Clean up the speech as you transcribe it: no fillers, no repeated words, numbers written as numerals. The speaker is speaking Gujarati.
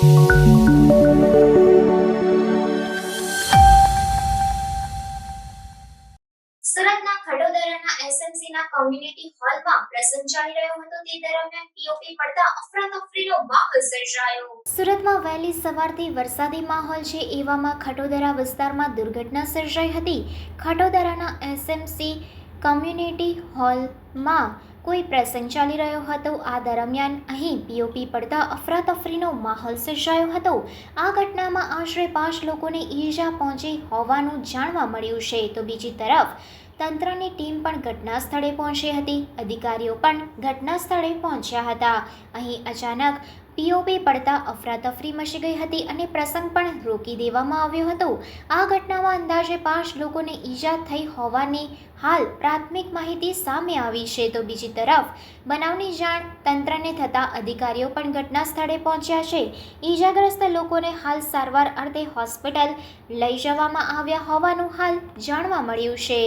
સુરતના ખડોદરાના એસએમસીના કોમ્યુનિટી હોલમાં પ્રસંગ ચાલી રહ્યો હતો તે દરમિયાન પીઓપી પડતા અફરાતફરીનો માહોલ સર્જાયો. સુરતમાં વહેલી સવારથી વરસાદી માહોલ છે, એવામાં ખડોદરા વિસ્તારમાં દુર્ઘટના સર્જાઈ હતી. ખડોદરાના એસએમસી કોમ્યુનિટી હોલમાં કોઈ પ્રસંગ ચાલી રહ્યો હતો. આ દરમિયાન અહીં પીઓપી પડતા અફરાતફરીનો માહોલ સર્જાયો હતો. આ ઘટનામાં આશરે 5 લોકોને ઈજા પહોંચી હોવાનું જાણવા મળ્યું છે. તો બીજી તરફ તંત્રની ટીમ પણ ઘટના સ્થળે પહોંચી હતી. અધિકારીઓ પણ ઘટના સ્થળે પહોંચ્યા હતા. અહીં અચાનક પીઓપી પડતા અફરાતફરી મચી ગઈ હતી અને પ્રસંગ પણ રોકી દેવામાં આવ્યો હતો. આ ઘટનામાં અંદાજે 5 લોકોને ઈજા થઈ હોવાની હાલ પ્રાથમિક માહિતી સામે આવી છે. તો બીજી તરફ બનાવની જાણ તંત્રને થતાં અધિકારીઓ પણ ઘટના સ્થળે પહોંચ્યા છે. ઈજાગ્રસ્ત લોકોને હાલ સારવાર અર્થે હોસ્પિટલ લઈ જવામાં આવ્યા હોવાનું હાલ જાણવા મળ્યું છે.